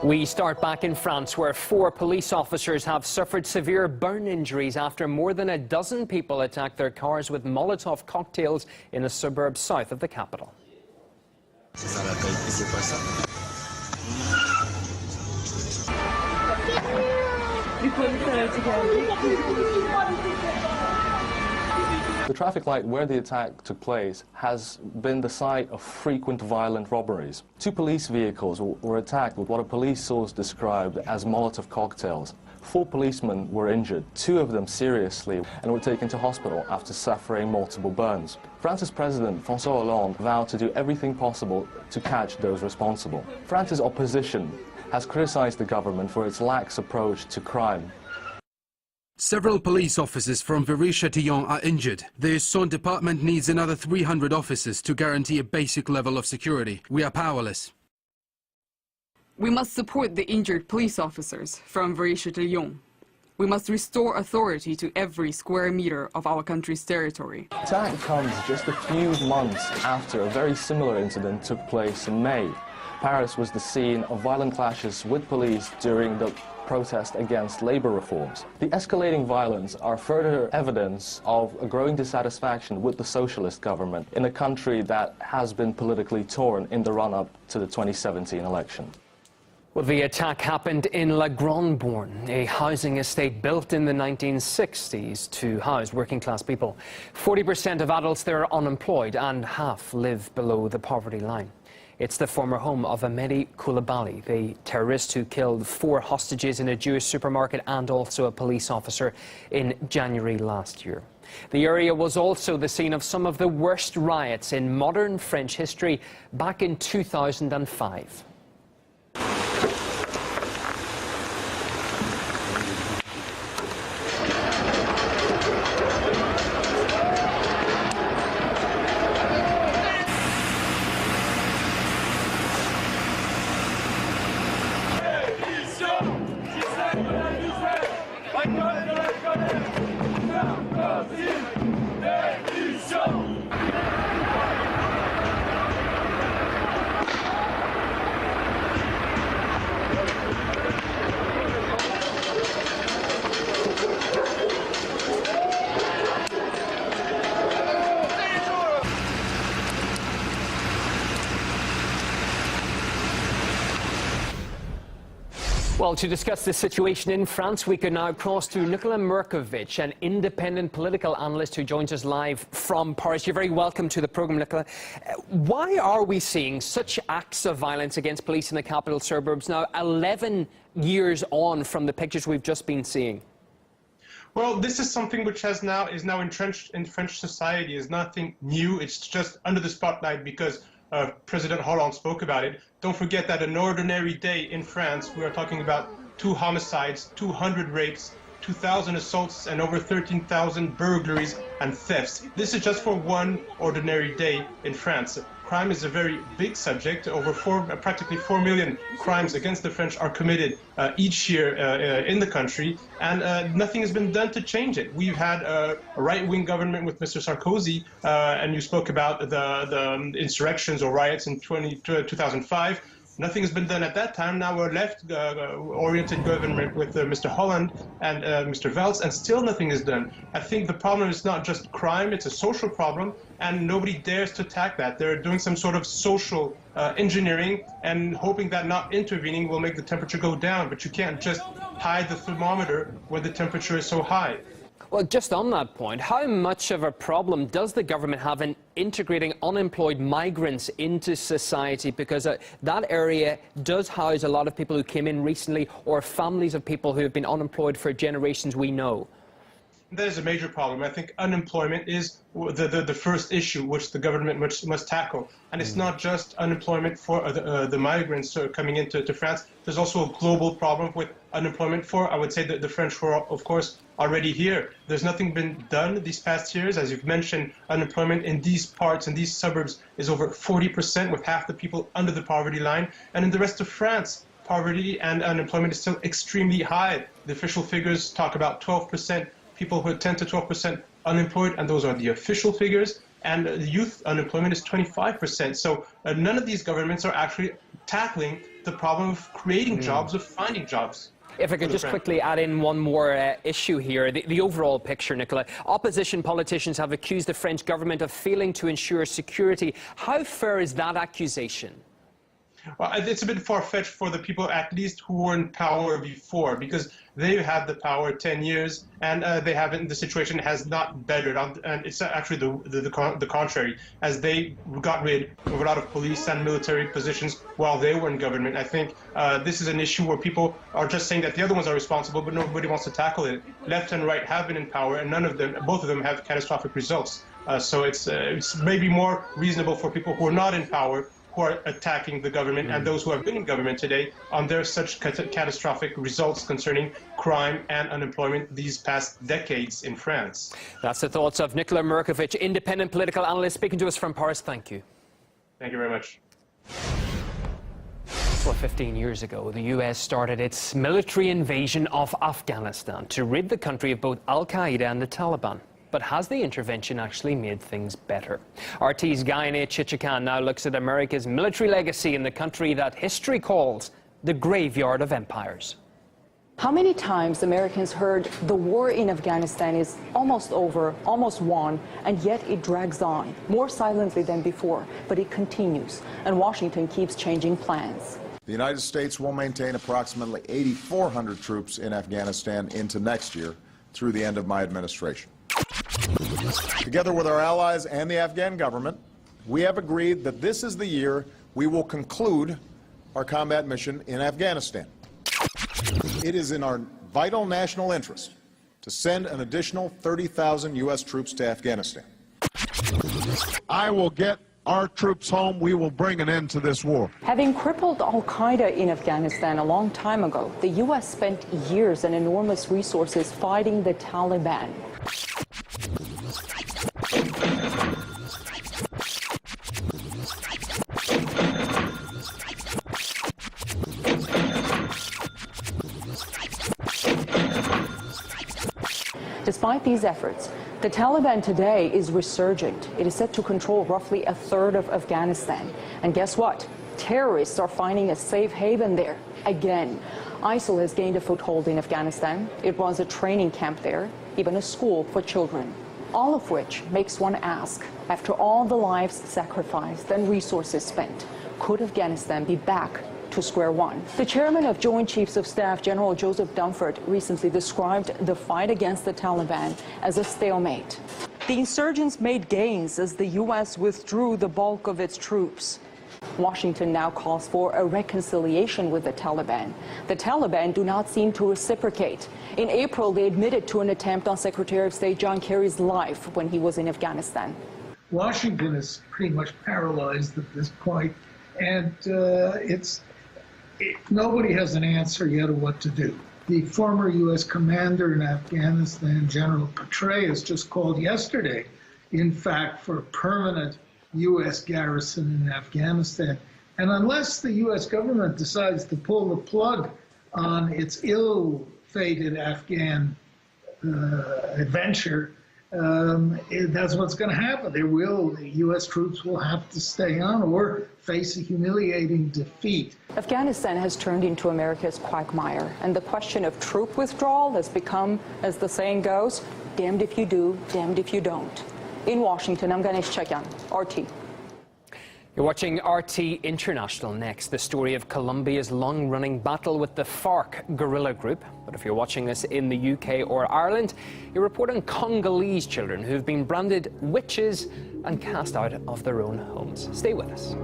We start back in France, where 4 police officers have suffered severe burn injuries after more than a dozen people attacked their cars with Molotov cocktails in a suburb south of the capital. The traffic light where the attack took place has been the site of frequent violent robberies. 2 police vehicles were attacked with what a police source described as Molotov cocktails. 4 policemen were injured, 2 of them seriously, and were taken to hospital after suffering multiple burns. France's President François Hollande vowed to do everything possible to catch those responsible. France's opposition has criticized the government for its lax approach to crime. Several police officers from Viry-Châtillon are injured. The Essonne department needs another 300 officers to guarantee a basic level of security. We are powerless. We must support the injured police officers from Viry-Châtillon. We must restore authority to every square meter of our country's territory. The attack comes just a few months after a very similar incident took place in May. Paris was the scene of violent clashes with police during the protest against labor reforms. The escalating violence are further evidence of a growing dissatisfaction with the socialist government in a country that has been politically torn in the run-up to the 2017 election. Well, the attack happened in La Grande-Borne, a housing estate built in the 1960s to house working-class people. 40% of adults there are unemployed and half live below the poverty line. It's the former home of Ahmedi Coulibaly, the terrorist who killed 4 hostages in a Jewish supermarket and also a police officer in January last year. The area was also the scene of some of the worst riots in modern French history back in 2005. Well, to discuss the situation in France, we can now cross to Nicola Merkovich, an independent political analyst who joins us live from Paris. You're very welcome to the programme, Nicola. Why are we seeing such acts of violence against police in the capital suburbs now, 11 years on from the pictures we've just been seeing? Well, this is something which is now entrenched in French society. It's nothing new. It's just under the spotlight because President Hollande spoke about it. Don't forget that an ordinary day in France, we are talking about 2 homicides, 200 rapes, 2,000 assaults, and over 13,000 burglaries and thefts. This is just for one ordinary day in France. Crime is a very big subject. Practically 4 million crimes against the French are committed each year in the country, and nothing has been done to change it. We've had a right-wing government with Mr. Sarkozy, and you spoke about the insurrections or riots in 2005. Nothing has been done at that time. Now we're left-oriented government with Mr. Hollande and Mr. Valls, and still nothing is done. I think the problem is not just crime, it's a social problem, and nobody dares to attack that. They're doing some sort of social engineering and hoping that not intervening will make the temperature go down, but you can't just hide the thermometer when the temperature is so high. Well, just on that point, how much of a problem does the government have in integrating unemployed migrants into society? Because that area does house a lot of people who came in recently, or families of people who have been unemployed for generations, we know. That is a major problem. I think unemployment is the first issue which the government must tackle. And it's not just unemployment for the migrants coming into France. There's also a global problem with unemployment for, I would say, the French who are, of course, already here. There's nothing been done these past years. As you've mentioned, unemployment in these parts, in these suburbs, is over 40%, with half the people under the poverty line. And in the rest of France, poverty and unemployment is still extremely high. The official figures talk about 12%. People who are 10 to 12% unemployed, and those are the official figures, and the youth unemployment is 25%. So none of these governments are actually tackling the problem of creating jobs, of finding jobs. If I could just quickly add in one more issue here, the overall picture, Nicola. Opposition politicians have accused the French government of failing to ensure security. How fair is that accusation? Well, it's a bit far-fetched for the people, at least, who were in power before, because they've had the power 10 years, and they haven't. The situation has not bettered, and it's actually the contrary, as they got rid of a lot of police and military positions while they were in government. I think this is an issue where people are just saying that the other ones are responsible, but nobody wants to tackle it. Left and right have been in power, and both of them have catastrophic results. So it's maybe more reasonable for people who are not in power, who are attacking the government, and those who have been in government today on their such catastrophic results concerning crime and unemployment these past decades in France. That's the thoughts of Nikola Murkovic, independent political analyst, speaking to us from Paris. Thank you. Thank you very much. Well, 15 years ago, the US started its military invasion of Afghanistan to rid the country of both Al-Qaeda and the Taliban. But has the intervention actually made things better? RT's Gayane Chichikan now looks at America's military legacy in the country that history calls the graveyard of empires. How many times Americans heard the war in Afghanistan is almost over, almost won, and yet it drags on, more silently than before, but it continues, and Washington keeps changing plans. The United States will maintain approximately 8,400 troops in Afghanistan into next year through the end of my administration. Together with our allies and the Afghan government, we have agreed that this is the year we will conclude our combat mission in Afghanistan. It is in our vital national interest to send an additional 30,000 U.S. troops to Afghanistan. I will get our troops home. We will bring an end to this war. Having crippled Al-Qaeda in Afghanistan a long time ago, the U.S. spent years and enormous resources fighting the Taliban. Despite these efforts, the Taliban today is resurgent. It is set to control roughly a third of Afghanistan. And guess what? Terrorists are finding a safe haven there. Again, ISIL has gained a foothold in Afghanistan. It was a training camp there, even a school for children. All of which makes one ask, after all the lives sacrificed and resources spent, could Afghanistan be back to square one? The chairman of Joint Chiefs of Staff, General Joseph Dunford, recently described the fight against the Taliban as a stalemate. The insurgents made gains as the U.S. withdrew the bulk of its troops. Washington now calls for a reconciliation with the Taliban. The Taliban do not seem to reciprocate. In April, they admitted to an attempt on Secretary of State John Kerry's life when he was in Afghanistan. Washington is pretty much paralyzed at this point, and nobody has an answer yet of what to do. The former U.S. commander in Afghanistan, General Petraeus, just called yesterday, in fact, for a permanent U.S. garrison in Afghanistan. And unless the U.S. government decides to pull the plug on its ill-fated Afghan adventure, that's what's going to happen. The U.S. troops will have to stay on or face a humiliating defeat. Afghanistan has turned into America's quagmire, and the question of troop withdrawal has become, as the saying goes, damned if you do, damned if you don't. In Washington, I'm Ganesh Chakyan, RT. You're watching RT International next, the story of Colombia's long-running battle with the FARC guerrilla group. But if you're watching this in the UK or Ireland, you report on Congolese children who've been branded witches and cast out of their own homes. Stay with us.